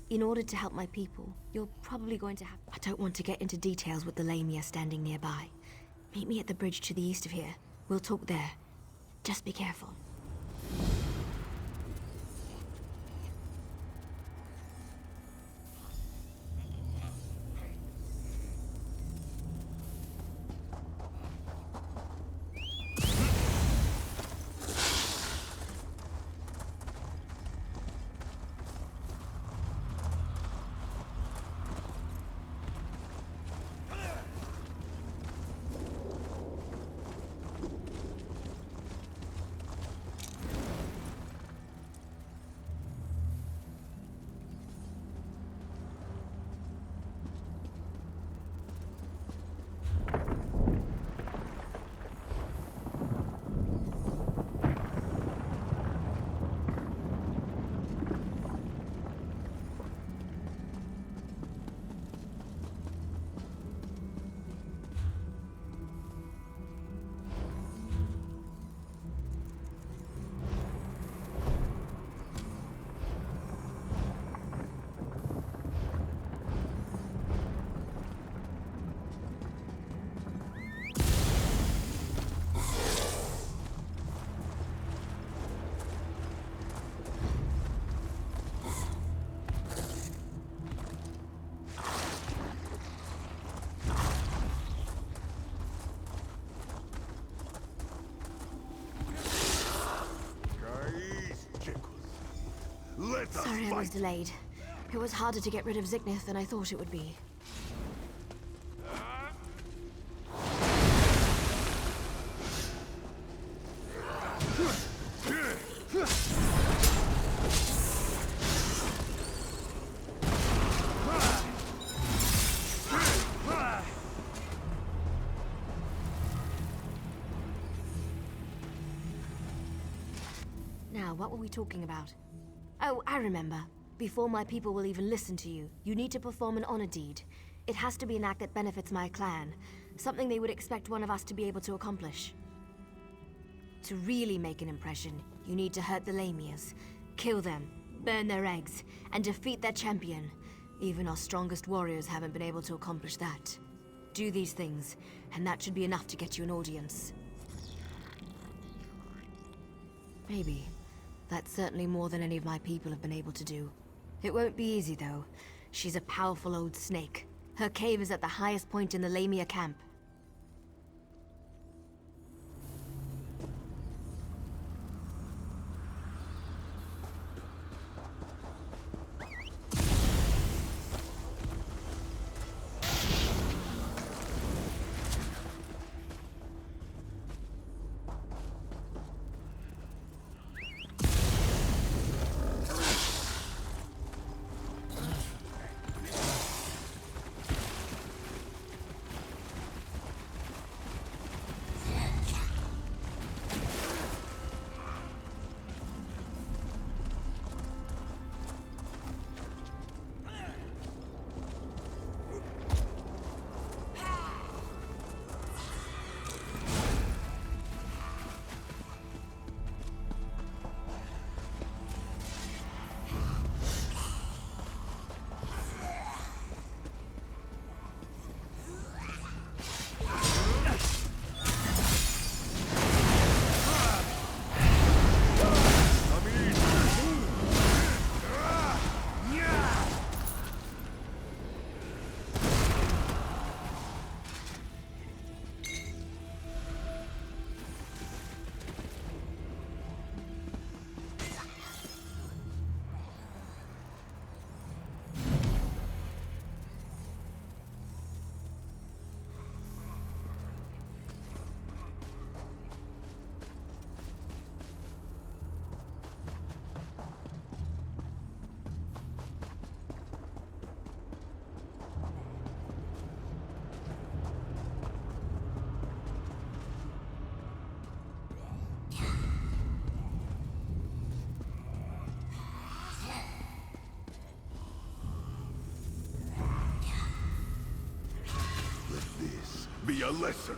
In order to help my people, you're probably going to have... I don't want to get into details with the Lamia standing nearby. Meet me at the bridge to the east of here. We'll talk there. Just be careful. Sorry I was delayed. It was harder to get rid of Zignith than I thought it would be. Now, what were we talking about? Oh, I remember. Before my people will even listen to you, you need to perform an honor deed. It has to be an act that benefits my clan. Something they would expect one of us to be able to accomplish. To really make an impression, you need to hurt the Lamias, kill them, burn their eggs, and defeat their champion. Even our strongest warriors haven't been able to accomplish that. Do these things, and that should be enough to get you an audience. Maybe. That's certainly more than any of my people have been able to do. It won't be easy, though. She's a powerful old snake. Her cave is at the highest point in the Lamia camp. Be a lesson.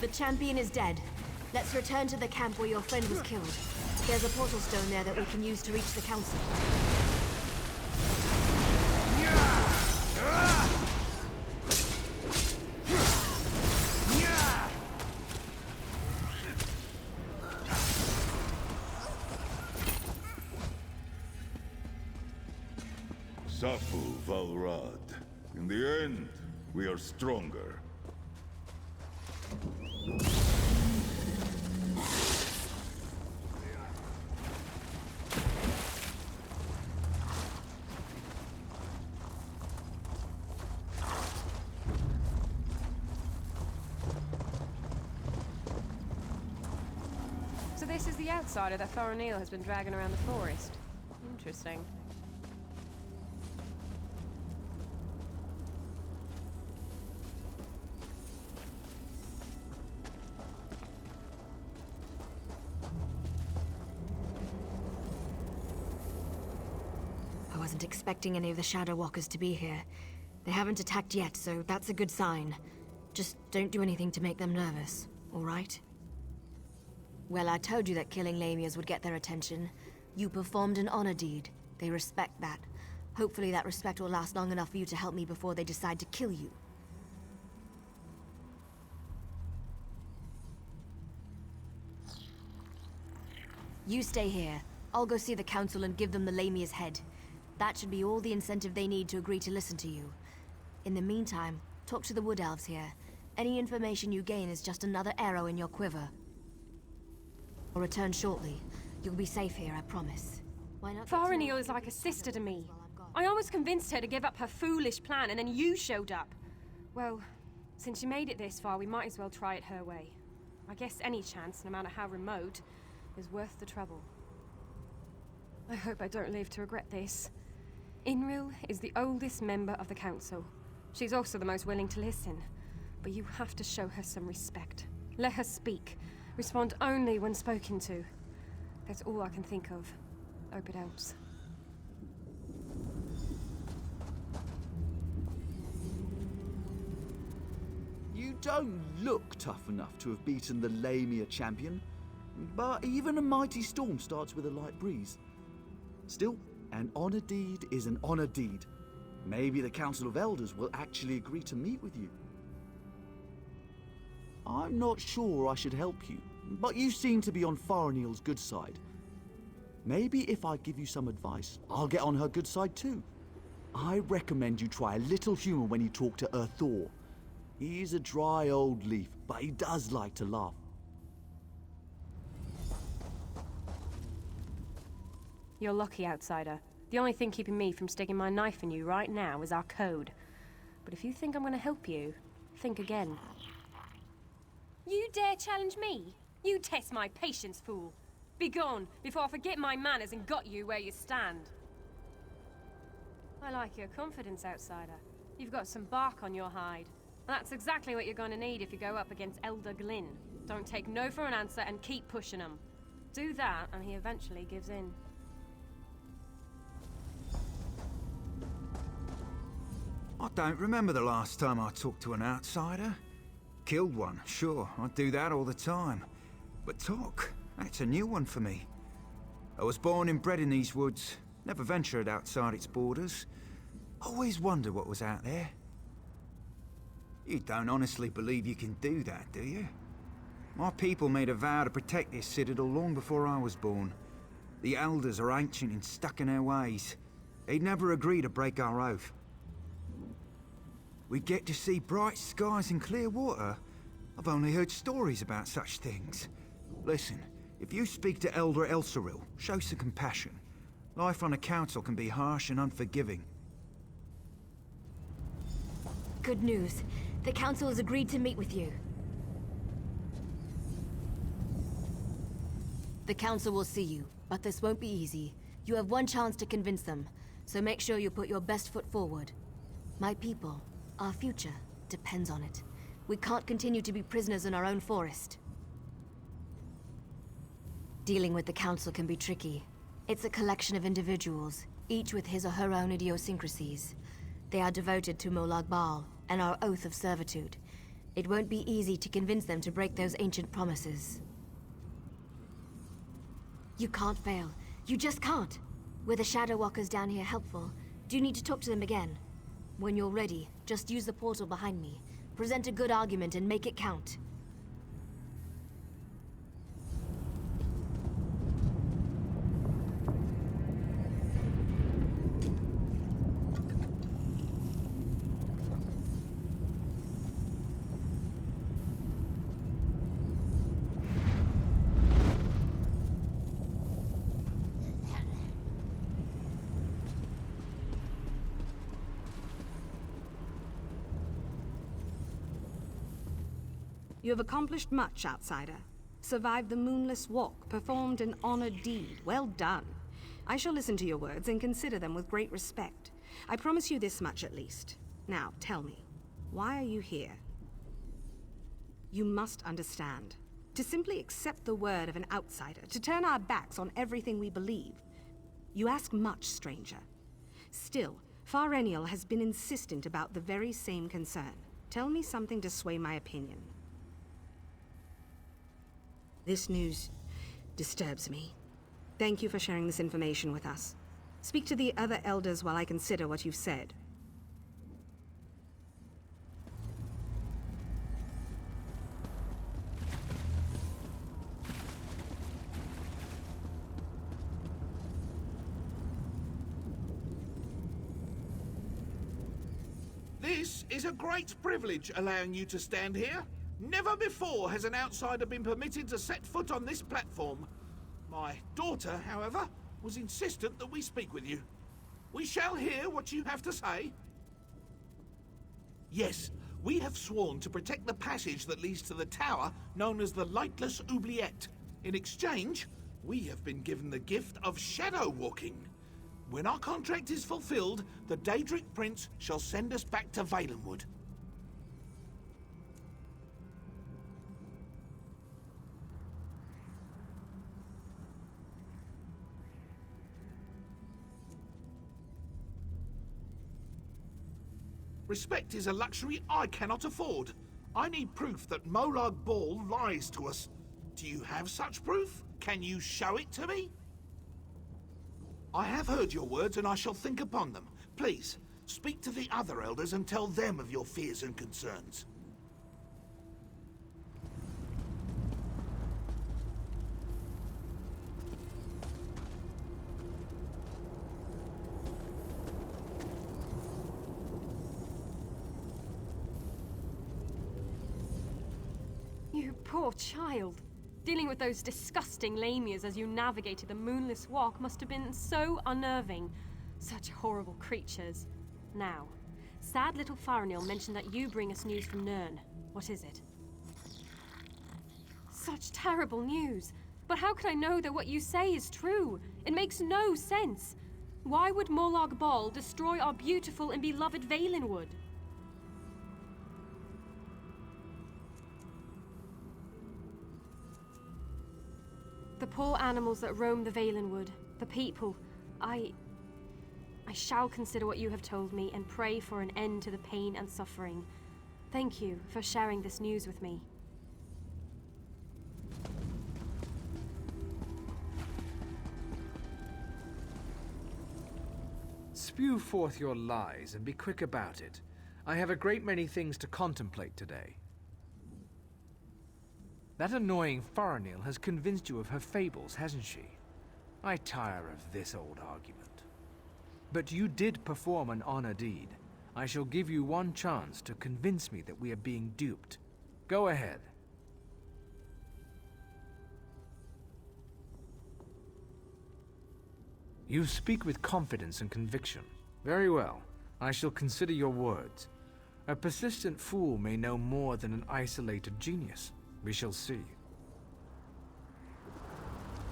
The champion is dead. Let's return to the camp where your friend was killed. There's a portal stone there that we can use to reach the council. Safu Valrad. In the end, we are stronger. So this is the outsider that Faranil has been dragging around the forest. Interesting. I wasn't expecting any of the Shadow Walkers to be here. They haven't attacked yet, so that's a good sign. Just don't do anything to make them nervous, all right? Well, I told you that killing Lamias would get their attention. You performed an honor deed. They respect that. Hopefully that respect will last long enough for you to help me before they decide to kill you. You stay here. I'll go see the council and give them the Lamia's head. That should be all the incentive they need to agree to listen to you. In the meantime, talk to the Wood Elves here. Any information you gain is just another arrow in your quiver. I'll return shortly. You'll be safe here, I promise. Why not? Faranil is like a sister to me. I almost convinced her to give up her foolish plan, and then you showed up. Well, since you made it this far, we might as well try it her way. I guess any chance, no matter how remote, is worth the trouble. I hope I don't live to regret this. Inril is the oldest member of the council. She's also the most willing to listen. But you have to show her some respect. Let her speak. Respond only when spoken to. That's all I can think of. Hope it helps. You don't look tough enough to have beaten the Lamia champion, but even a mighty storm starts with a light breeze. Still, an honor deed is an honor deed. Maybe the Council of Elders will actually agree to meet with you. I'm not sure I should help you, but you seem to be on Faranil's good side. Maybe if I give you some advice, I'll get on her good side too. I recommend you try a little humor when you talk to Thor. He's a dry old leaf, but he does like to laugh. You're lucky, outsider. The only thing keeping me from sticking my knife in you right now is our code. But if you think I'm gonna help you, think again. You dare challenge me? You test my patience, fool. Be gone, before I forget my manners and got you where you stand. I like your confidence, outsider. You've got some bark on your hide. And that's exactly what you're gonna need if you go up against Elder Glynn. Don't take no for an answer and keep pushing him. Do that, and he eventually gives in. I don't remember the last time I talked to an outsider. Killed one, sure, I do that all the time. But talk, that's a new one for me. I was born and bred in these woods, never ventured outside its borders. Always wondered what was out there. You don't honestly believe you can do that, do you? My people made a vow to protect this citadel long before I was born. The elders are ancient and stuck in their ways. They'd never agree to break our oath. We get to see bright skies and clear water. I've only heard stories about such things. Listen, if you speak to Elder Elsoril, show some compassion. Life on a council can be harsh and unforgiving. Good news. The council has agreed to meet with you. The council will see you, but this won't be easy. You have one chance to convince them, so make sure you put your best foot forward. My people, our future, depends on it. We can't continue to be prisoners in our own forest. Dealing with the council can be tricky. It's a collection of individuals, each with his or her own idiosyncrasies. They are devoted to Molag Bal and our oath of servitude. It won't be easy to convince them to break those ancient promises. You can't fail. You just can't. Were the Shadow Walkers down here helpful? Do you need to talk to them again? When you're ready, just use the portal behind me. Present a good argument and make it count. You have accomplished much, outsider. Survived the moonless walk, performed an honored deed. Well done. I shall listen to your words and consider them with great respect. I promise you this much at least. Now, tell me, why are you here? You must understand. To simply accept the word of an outsider, to turn our backs on everything we believe. You ask much, stranger. Still, Farennial has been insistent about the very same concern. Tell me something to sway my opinion. This news disturbs me. Thank you for sharing this information with us. Speak to the other elders while I consider what you've said. This is a great privilege allowing you to stand here. Never before has an outsider been permitted to set foot on this platform. My daughter, however, was insistent that we speak with you. We shall hear what you have to say. Yes, we have sworn to protect the passage that leads to the tower known as the Lightless Oubliette. In exchange, we have been given the gift of shadow walking. When our contract is fulfilled, the Daedric Prince shall send us back to Valenwood. Respect is a luxury I cannot afford. I need proof that Molag Bal lies to us. Do you have such proof? Can you show it to me? I have heard your words and I shall think upon them. Please, speak to the other elders and tell them of your fears and concerns. You poor child. Dealing with those disgusting lamias as you navigated the moonless walk must have been so unnerving. Such horrible creatures. Now, sad little Farennial mentioned that you bring us news from Nirn. What is it? Such terrible news. But how can I know that what you say is true? It makes no sense. Why would Molag Bal destroy our beautiful and beloved Valenwood? The poor animals that roam the Valenwood, the people, I shall consider what you have told me and pray for an end to the pain and suffering. Thank you for sharing this news with me. Spew forth your lies and be quick about it. I have a great many things to contemplate today. That annoying Farennial has convinced you of her fables, hasn't she? I tire of this old argument. But you did perform an honor deed. I shall give you one chance to convince me that we are being duped. Go ahead. You speak with confidence and conviction. Very well. I shall consider your words. A persistent fool may know more than an isolated genius. We shall see.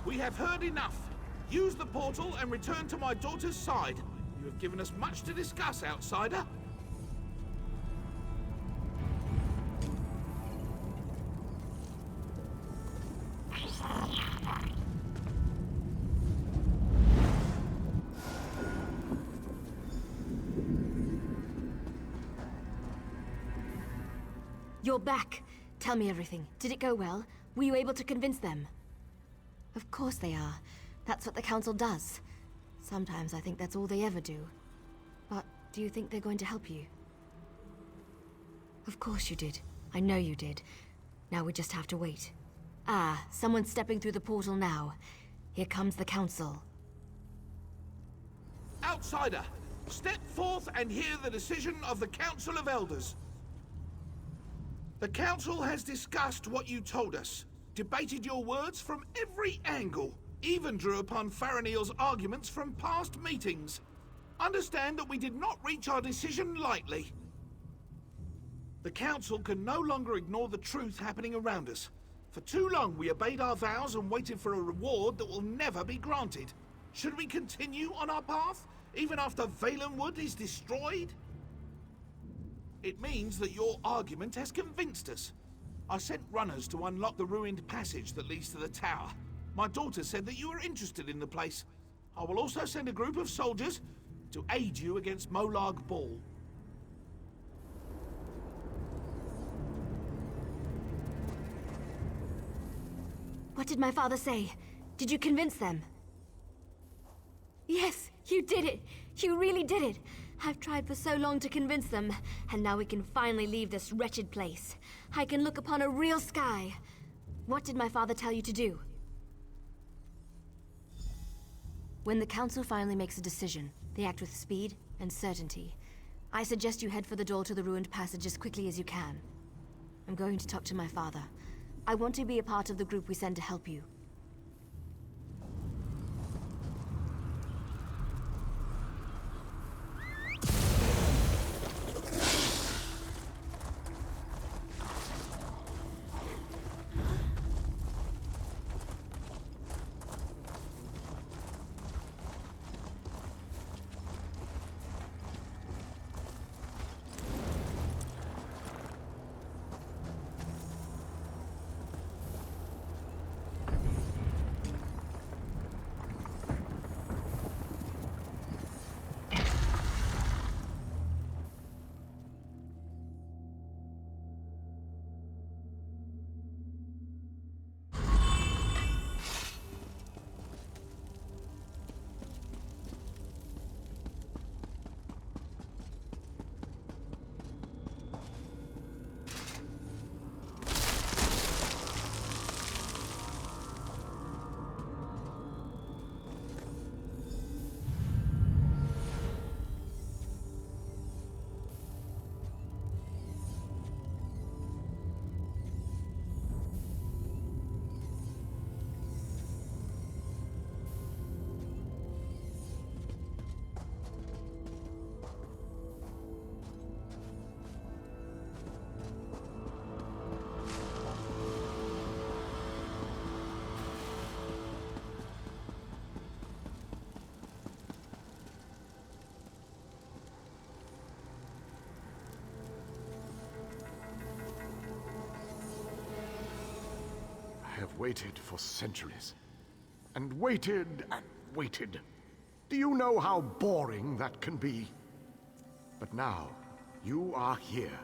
We have heard enough. Use the portal and return to my daughter's side. You have given us much to discuss, outsider. you're back. Tell me everything. Did it go well? Were you able to convince them? Of course they are. That's what the Council does. Sometimes I think that's all they ever do. But do you think they're going to help you? Of course you did. I know you did. Now we just have to wait. Ah, someone's stepping through the portal now. Here comes the Council. Outsider, step forth and hear the decision of the Council of Elders. The Council has discussed what you told us, debated your words from every angle, even drew upon Faranil's arguments from past meetings. Understand that we did not reach our decision lightly. The Council can no longer ignore the truth happening around us. For too long we obeyed our vows and waited for a reward that will never be granted. Should we continue on our path, even after Valenwood is destroyed? It means that your argument has convinced us. I sent runners to unlock the ruined passage that leads to the tower. My daughter said that you are interested in the place. I will also send a group of soldiers to aid you against Molag Bal. What did my father say? Did you convince them? Yes, you did it! You really did it! I've tried for so long to convince them, and now we can finally leave this wretched place. I can look upon a real sky. What did my father tell you to do? When the Council finally makes a decision, they act with speed and certainty. I suggest you head for the door to the ruined passage as quickly as you can. I'm going to talk to my father. I want to be a part of the group we send to help you. I have waited for centuries. And waited and waited. Do you know how boring that can be? But now, you are here.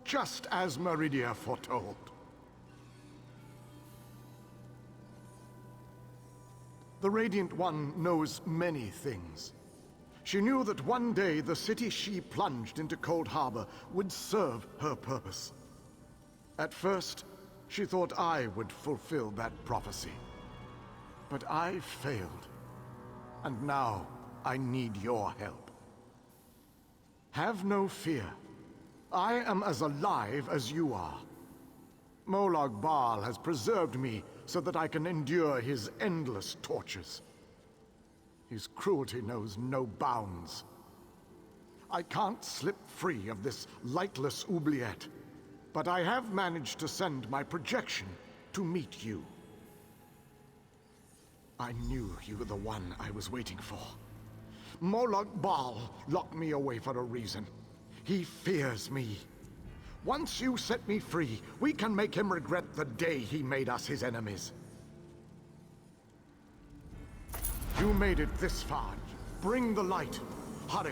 Just as Meridia foretold. The Radiant One knows many things. She knew that one day the city she plunged into Cold Harbor would serve her purpose. At first, she thought I would fulfill that prophecy. But I failed. And now, I need your help. Have no fear. I am as alive as you are. Molag Bal has preserved me so that I can endure his endless tortures. His cruelty knows no bounds. I can't slip free of this lightless oubliette. But I have managed to send my projection to meet you. I knew you were the one I was waiting for. Molag Bal locked me away for a reason. He fears me. Once you set me free, we can make him regret the day he made us his enemies. You made it this far. Bring the light. Hurry.